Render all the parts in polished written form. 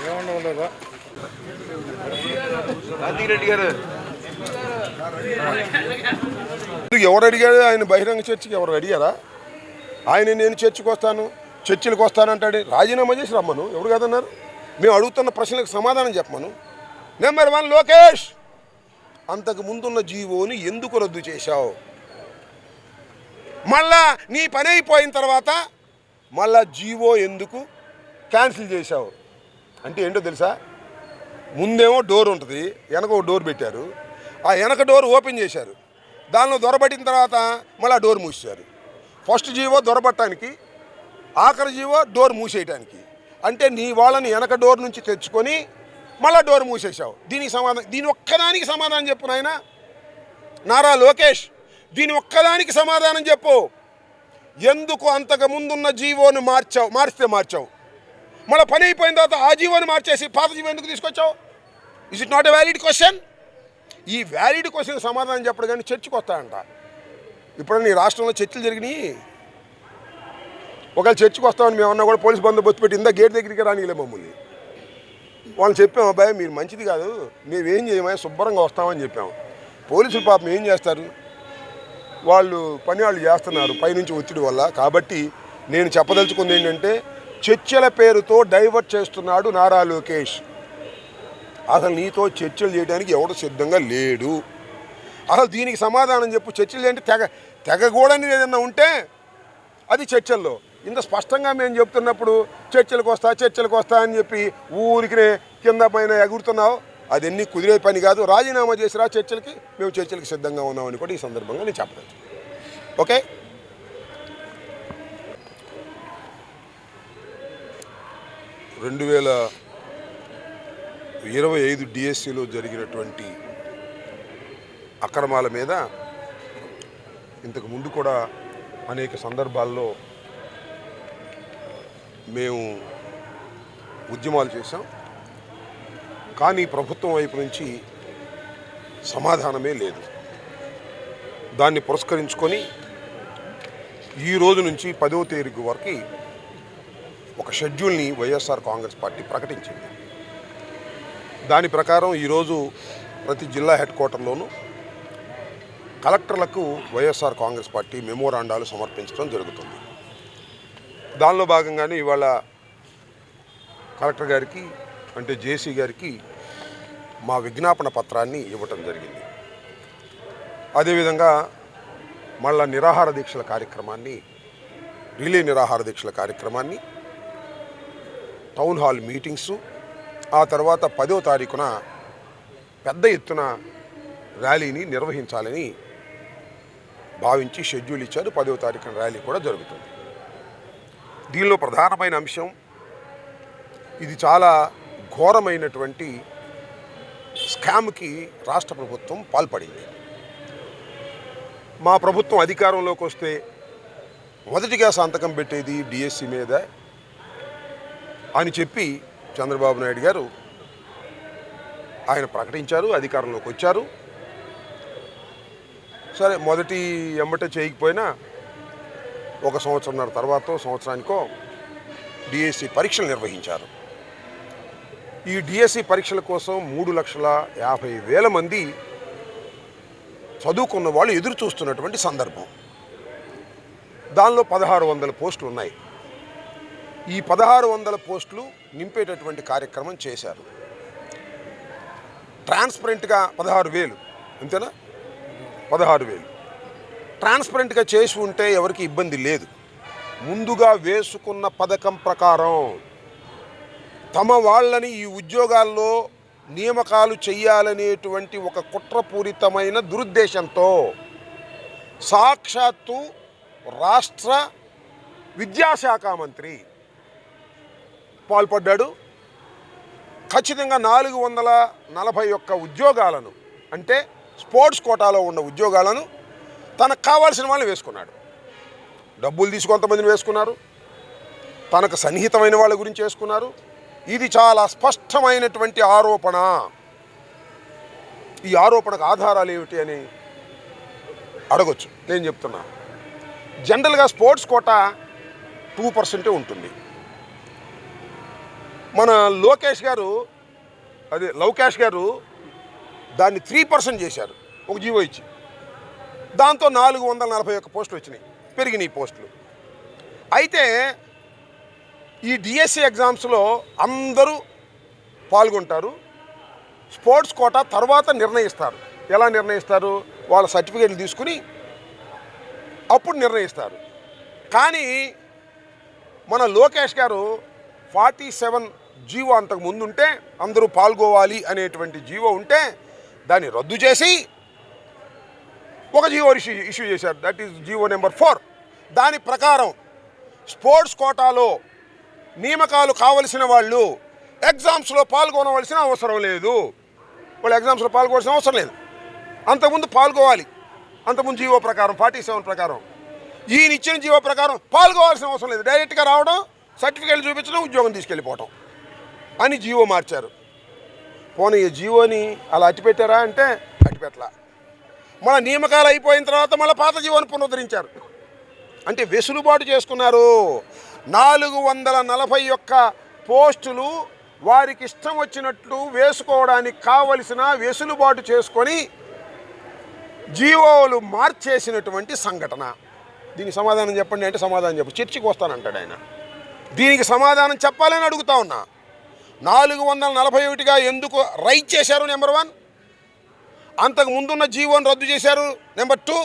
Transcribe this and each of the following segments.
ఏముండలేదా గాంధీరెడ్డి గారు ఎవరు అడిగారు? ఆయన బహిరంగ చర్చకి ఎవరు అడిగారా? ఆయన నేను చర్చకు వస్తాను, చర్చలకు వస్తానంటాడు. రాజీనామా చేసి రమ్మను. ఎవరు కాదన్నారు? మేము అడుగుతున్న ప్రశ్నలకు సమాధానం చెప్పమను. నెంబర్ 1, లోకేష్, అంతకు ముందున్న జీవోని ఎందుకు రద్దు చేశావు? మళ్ళా నీ పని అయిపోయిన తర్వాత మళ్ళా జీవో ఎందుకు క్యాన్సిల్ చేశావు? అంటే ఏంటో తెలుసా? ముందేమో డోర్ ఉంటుంది, వెనక ఒక డోర్ పెట్టారు. ఆ వెనక డోర్ ఓపెన్ చేశారు. దానిలో దొరబట్టిన తర్వాత మళ్ళీ డోర్ మూసేశారు. ఫస్ట్ జీవో దొరబట్టడానికి, ఆఖరి జీవో డోర్ మూసేయడానికి. అంటే నీ వాళ్ళని వెనక డోర్ నుంచి తెచ్చుకొని మళ్ళీ డోర్ మూసేశావు. దీని ఒక్కదానికి సమాధానం చెప్పు నాయన. నారా లోకేష్, దీని ఒక్కదానికి సమాధానం చెప్పు. ఎందుకు అంతకు ముందున్న జీవోను మార్చావు? మళ్ళీ పని అయిపోయిన తర్వాత ఆ జీవోని మార్చేసి పాత జీవో ఎందుకు తీసుకొచ్చావు? Is it not a valid question? ఈ వ్యాలిడ్ క్వశ్చన్ సమాధానం చెప్పడు కానీ చర్చకు వస్తాయంట. ఇప్పుడు నీ రాష్ట్రంలో చర్చలు జరిగినాయి. ఒకవేళ చర్చకు వస్తామని మేమన్నా కూడా పోలీస్ బందోబస్తు పెట్టి ఇందా గేట్ దగ్గరికి రానిలే మమ్మల్ని. వాళ్ళు చెప్పాము, అబ్బాయి మీరు మంచిది కాదు, మేమేం చేయమా, శుభ్రంగా వస్తామని చెప్పాము. పోలీసులు పాపం ఏం చేస్తారు? వాళ్ళు చేస్తున్నారు పైనుంచి ఒత్తిడి వల్ల. కాబట్టి నేను చెప్పదలుచుకుంది ఏంటంటే, చర్చల పేరుతో డైవర్ట్ చేస్తున్నాడు నారా లోకేష్. అసలు నీతో చర్చలు చేయడానికి ఎవడు సిద్ధంగా లేడు. అసలు దీనికి సమాధానం చెప్పు. చర్చలు ఏంటి? తెగకూడని ఏదన్నా ఉంటే అది చర్చల్లో. ఇంత స్పష్టంగా మేము చెప్తున్నప్పుడు చర్చలకు వస్తా అని చెప్పి ఊరికినే కింద పైన ఎగురుతున్నావు. అదన్నీ కుదిరే పని కాదు. రాజీనామా చేసిరా చర్చలకి, మేము చర్చలకి సిద్ధంగా ఉన్నామని కూడా ఈ సందర్భంగా నేను చెప్పదలుచు. ఓకే, 2025 డిఎస్సిలో జరిగినటువంటి అక్రమాల మీద ఇంతకు ముందు కూడా అనేక సందర్భాల్లో మేము ఉద్యమాలు చేశాం. కానీ ప్రభుత్వం వైపు నుంచి సమాధానమే లేదు. దాన్ని పురస్కరించుకొని ఈ రోజు నుంచి 10వ తేదీ వరకు ఒక షెడ్యూల్ని వైఎస్ఆర్ కాంగ్రెస్ పార్టీ ప్రకటించింది. దాని ప్రకారం ఈరోజు ప్రతి జిల్లా హెడ్ క్వార్టర్లోనూ కలెక్టర్లకు వైఎస్ఆర్ కాంగ్రెస్ పార్టీ మెమోరాండాలు సమర్పించడం జరుగుతుంది. దానిలో భాగంగానే ఇవాళ కలెక్టర్ గారికి, అంటే జేసీ గారికి మా విజ్ఞాపన పత్రాన్ని ఇవ్వటం జరిగింది. అదేవిధంగా మళ్ళా రిలే నిరాహార దీక్షల కార్యక్రమాన్ని టౌన్ హాల్ మీటింగ్సు, ఆ తర్వాత 10వ తారీఖున పెద్ద ఎత్తున ర్యాలీని నిర్వహించాలని భావించి షెడ్యూల్ ఇచ్చారు. 10వ తారీఖున ర్యాలీ కూడా జరుగుతుంది. దీనిలో ప్రధానమైన అంశం, ఇది చాలా ఘోరమైనటువంటి స్కామ్కి రాష్ట్ర ప్రభుత్వం పాల్పడింది. మా ప్రభుత్వం అధికారంలోకి వస్తే మొదటిగా సంతకం పెట్టేది డిఎస్సి మీద అని చెప్పి చంద్రబాబు నాయుడు గారు ఆయన ప్రకటించారు, అధికారంలోకి వచ్చారు. సరే, మొదటి ఎంబటే చేయకపోయినా 1 సంవత్సరంన్నర తర్వాత సంవత్సరానికో డిఎస్సి పరీక్షలు నిర్వహించారు. ఈ డిఎస్సి పరీక్షల కోసం 3,50,000 మంది చదువుకున్న వాళ్ళు ఎదురు చూస్తున్నటువంటి సందర్భం. దానిలో 1,600 పోస్టులు ఉన్నాయి. ఈ 1,600 పోస్టులు నింపేటటువంటి కార్యక్రమం చేశారు. ట్రాన్స్పరెంట్గా 16,000, అంతేనా? 16,000 ట్రాన్స్పరెంట్గా చేసి ఉంటే ఎవరికి ఇబ్బంది లేదు. ముందుగా వేసుకున్న పథకం ప్రకారం తమ వాళ్ళని ఈ ఉద్యోగాల్లో నియామకాలు చేయాలనేటువంటి ఒక కుట్రపూరితమైన దురుద్దేశంతో సాక్షాత్తు రాష్ట్ర విద్యాశాఖ మంత్రి పాల్పడ్డాడు. ఖచ్చితంగా 441 ఉద్యోగాలను, అంటే స్పోర్ట్స్ కోటాలో ఉన్న ఉద్యోగాలను తనకు కావాల్సిన వాళ్ళని వేసుకున్నాడు. డబ్బులు తీసి కొంతమందిని వేసుకున్నారు, తనకు సన్నిహితమైన వాళ్ళ గురించి వేసుకున్నారు. ఇది చాలా స్పష్టమైనటువంటి ఆరోపణ. ఈ ఆరోపణకు ఆధారాలు ఏమిటి అని అడగొచ్చు. నేను చెప్తున్నా, జనరల్గా స్పోర్ట్స్ కోటా 2% ఉంటుంది. మన లోకేష్ గారు లవకేష్ గారు దాన్ని 3% చేశారు ఒక జీవో ఇచ్చి. దాంతో 441 పోస్టులు వచ్చినాయి, పెరిగినాయి పోస్టులు. అయితే ఈ డిఎస్సి ఎగ్జామ్స్లో అందరూ పాల్గొంటారు. స్పోర్ట్స్ కోటా తర్వాత నిర్ణయిస్తారు. ఎలా నిర్ణయిస్తారు? వాళ్ళ సర్టిఫికేట్లు తీసుకుని అప్పుడు నిర్ణయిస్తారు. కానీ మన లోకేష్ గారు 47 జీవో అంతకు ముందు ఉంటే, అందరూ పాల్గొవాలి అనేటువంటి జీవో ఉంటే దాన్ని రద్దు చేసి ఒక జీవో ఇష్యూ చేశారు. That is GO number 4. దాని ప్రకారం స్పోర్ట్స్ కోటాలో నియామకాలు కావలసిన వాళ్ళు ఎగ్జామ్స్లో పాల్గొనవలసిన అవసరం లేదు. వాళ్ళు ఎగ్జామ్స్లో పాల్గొనవలసిన అవసరం లేదు. అంతకుముందు పాల్గొవాలి. అంతకుముందు జీవో ప్రకారం 47 ప్రకారం, ఈయన ఇచ్చిన జీవో ప్రకారం పాల్గొవాల్సిన అవసరం లేదు. డైరెక్ట్గా రావడం, సర్టిఫికేట్లు చూపించడం, ఉద్యోగం తీసుకెళ్ళిపోవటం అని జీవో మార్చారు. పోనీ ఈ జీవోని అలా అట్టిపెట్టారా అంటే అట్టిపెట్టలా. మన నియామకాలు అయిపోయిన తర్వాత మళ్ళీ పాత జీవోని పునరుద్ధరించారు. అంటే వెసులుబాటు చేసుకున్నారు. 441 పోస్టులు వారికి ఇష్టం వచ్చినట్లు వేసుకోవడానికి కావలసిన వెసులుబాటు చేసుకొని జీవోలు మార్చేసినటువంటి సంఘటన. దీనికి సమాధానం చెప్పండి అంటే సమాధానం చెప్పు. చర్చకి వస్తానంటాడు ఆయన. దీనికి సమాధానం చెప్పాలని అడుగుతా ఉన్నా. 441గా ఎందుకు రైట్ చేశారు? నెంబర్ 1. అంతకు ముందున్న జీవోని రద్దు చేశారు. నెంబర్ 2,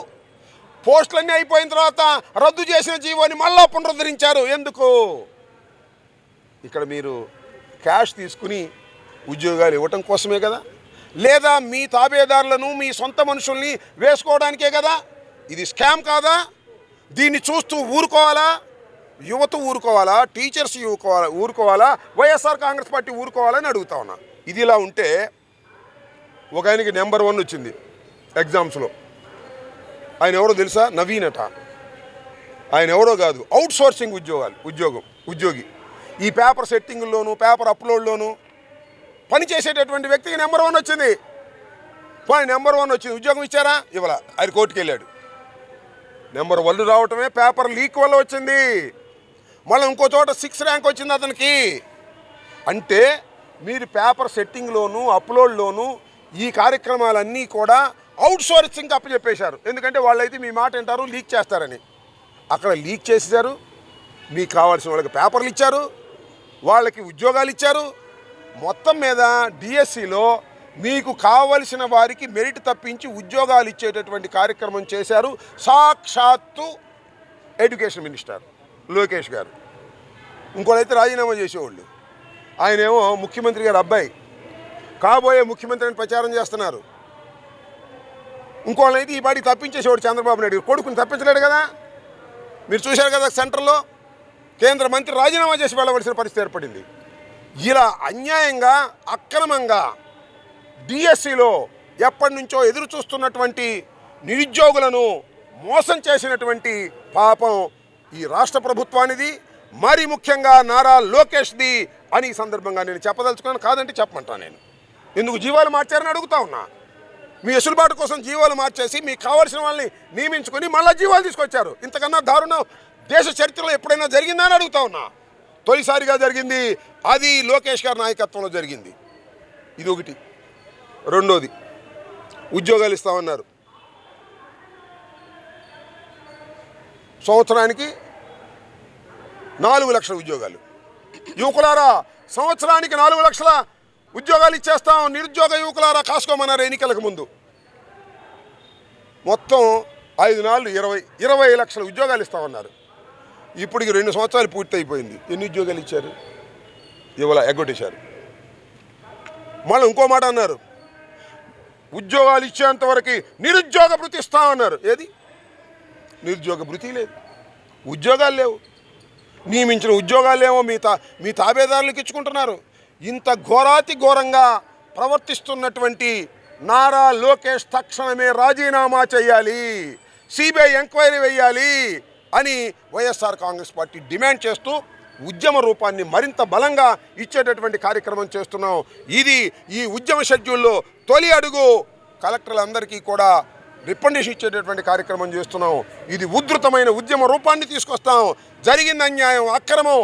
పోస్టులన్నీ అయిపోయిన తర్వాత రద్దు చేసిన జీవోని మళ్ళా పునరుద్ధరించారు. ఎందుకు? ఇక్కడ మీరు క్యాష్ తీసుకుని ఉద్యోగాలు ఇవ్వటం కోసమే కదా, లేదా మీ తాబేదారులను, మీ సొంత మనుషుల్ని వేసుకోవడానికే కదా. ఇది స్కామ్ కాదా? దీన్ని చూస్తూ ఊరుకోవాలా? యువత ఊరుకోవాలా? టీచర్స్ ఊరుకోవాలా? వైఎస్ఆర్ కాంగ్రెస్ పార్టీ ఊరుకోవాలని అడుగుతా ఉన్నా. ఇది ఇలా ఉంటే ఒక ఆయనకి నెంబర్ 1 వచ్చింది ఎగ్జామ్స్లో. ఆయన ఎవరో తెలుసా? నవీన్ అట. ఆయన ఎవరో కాదు, అవుట్ సోర్సింగ్ ఉద్యోగి. ఈ పేపర్ సెట్టింగ్లోను, పేపర్ అప్లోడ్లోను పనిచేసేటటువంటి వ్యక్తికి నెంబర్ 1 వచ్చింది. పోనీ నెంబర్ 1 వచ్చింది, ఉద్యోగం ఇచ్చారా? ఇవాళ ఆయన కోర్టుకు వెళ్ళాడు. నెంబర్ 1 రావటమే పేపర్ లీక్ వల్ల వచ్చింది. మళ్ళీ ఇంకో చోట 6 ర్యాంక్ వచ్చింది అతనికి. అంటే మీరు పేపర్ సెట్టింగ్లోను, అప్లోడ్లోను ఈ కార్యక్రమాలన్నీ కూడా అవుట్ సోర్సింగ్ అప్పచెప్పేశారు. ఎందుకంటే వాళ్ళైతే మీ మాట వింటారు, లీక్ చేస్తారని. అక్కడ లీక్ చేసేశారు. మీకు కావాల్సిన వాళ్ళకి పేపర్లు ఇచ్చారు, వాళ్ళకి ఉద్యోగాలు ఇచ్చారు. మొత్తం మీద డిఎస్సిలో మీకు కావలసిన వారికి మెరిట్ తప్పించి ఉద్యోగాలు ఇచ్చేటటువంటి కార్యక్రమం చేశారు సాక్షాత్తు ఎడ్యుకేషన్ మినిస్టర్ లోకేష్ గారు. ఇంకోళ్ళైతే రాజీనామా చేసేవాళ్ళు. ఆయనేమో ముఖ్యమంత్రి గారు అబ్బాయి, కాబోయే ముఖ్యమంత్రిని ప్రచారం చేస్తున్నారు. ఇంకోళ్ళైతే ఈ పాటికి తప్పించేసేవాడు చంద్రబాబు నాయుడు. కొడుకుని తప్పించలేడు కదా. మీరు చూశారు కదా, సెంటర్లో కేంద్ర మంత్రి రాజీనామా చేసి వెళ్ళవలసిన పరిస్థితి ఏర్పడింది. ఇలా అన్యాయంగా, అక్రమంగా డిఎస్సిలో ఎప్పటి నుంచో ఎదురు చూస్తున్నటువంటి నిరుద్యోగులను మోసం చేసినటువంటి పాపం ఈ రాష్ట్ర ప్రభుత్వానిది, మరి ముఖ్యంగా నారా లోకేష్ది అని ఈ సందర్భంగా నేను చెప్పదలుచుకున్నాను. కాదంటే చెప్పమంటాను నేను. ఎందుకు జీవాలు మార్చారని అడుగుతా ఉన్నా. మీ వెసులుబాటు కోసం జీవాలు మార్చేసి మీకు కావాల్సిన వాళ్ళని నియమించుకొని మళ్ళీ జీవాలు తీసుకొచ్చారు. ఇంతకన్నా దారుణం దేశ చరిత్రలో ఎప్పుడైనా జరిగిందా అని అడుగుతా ఉన్నా. తొలిసారిగా జరిగింది. అది లోకేష్ గారి నాయకత్వంలో జరిగింది. ఇది ఒకటి. రెండోది, ఉద్యోగాలు ఇస్తామన్నారు. సంవత్సరానికి 4 లక్షల ఉద్యోగాలు. యువకులారా, సంవత్సరానికి 4 లక్షల ఉద్యోగాలు ఇచ్చేస్తాం. నిరుద్యోగ యువకులారా కాసుకోమన్నారు ఎన్నికలకు ముందు. మొత్తం 5 నాళ్ళు 20 లక్షల ఉద్యోగాలు ఇస్తామన్నారు. ఇప్పటికి 2 సంవత్సరాలు పూర్తి అయిపోయింది. ఎన్ని ఉద్యోగాలు ఇచ్చారు? ఇవాళ ఎగ్గొట్టేశారు. మళ్ళీ ఇంకో మాట అన్నారు, ఉద్యోగాలు ఇచ్చేంతవరకు నిరుద్యోగ భృతి ఇస్తామన్నారు. ఏది? నిరుద్యోగ భృతి లేదు, ఉద్యోగాలు లేవు, నియమించిన ఉద్యోగాలేమో మీ తాబేదారులకు ఇచ్చుకుంటున్నారు. ఇంత ఘోరాతి ఘోరంగా ప్రవర్తిస్తున్నటువంటి నారా లోకేష్ తక్షణమే రాజీనామా చేయాలి, సిబిఐ ఎంక్వైరీ వేయాలి అని వైఎస్ఆర్ కాంగ్రెస్ పార్టీ డిమాండ్ చేస్తూ ఉద్యమ రూపాన్ని మరింత బలంగా ఇచ్చేటటువంటి కార్యక్రమం చేస్తున్నాం. ఇది ఈ ఉద్యమ షెడ్యూల్లో తొలి అడుగు. కలెక్టర్లందరికీ కూడా రికమెండేషన్ ఇచ్చేటటువంటి కార్యక్రమం చేస్తున్నాం. ఇది ఉధృతమైన ఉద్యమ రూపాన్ని తీసుకొస్తాం. జరిగిన అన్యాయం, అక్రమం,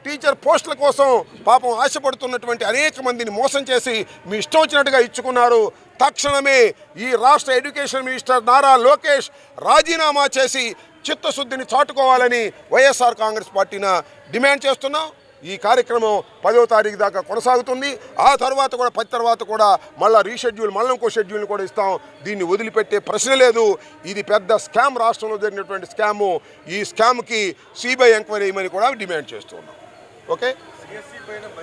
టీచర్ పోస్టుల కోసం పాపం ఆశపడుతున్నటువంటి అనేక మందిని మోసం చేసి మీ ఇష్టం వచ్చినట్టుగా ఇచ్చుకున్నారు. తక్షణమే ఈ రాష్ట్ర ఎడ్యుకేషన్ మినిస్టర్ నారా లోకేష్ రాజీనామా చేసి చిత్తశుద్ధిని చాటుకోవాలని వైఎస్ఆర్ కాంగ్రెస్ పార్టీన డిమాండ్ చేస్తున్నాం. ఈ కార్యక్రమం 10వ తారీఖు దాకా కొనసాగుతుంది. ఆ తర్వాత కూడా 10 తర్వాత కూడా మళ్ళీ రీషెడ్యూల్, మళ్ళీ ఇంకో షెడ్యూల్ని కూడా ఇస్తాం. దీన్ని వదిలిపెట్టే ప్రశ్న లేదు. ఇది పెద్ద స్కామ్, రాష్ట్రంలో జరిగినటువంటి స్కాము. ఈ స్కామ్కి సిబిఐ ఎంక్వైరీ చేయమని కూడా డిమాండ్ చేస్తున్నాం. ఓకే.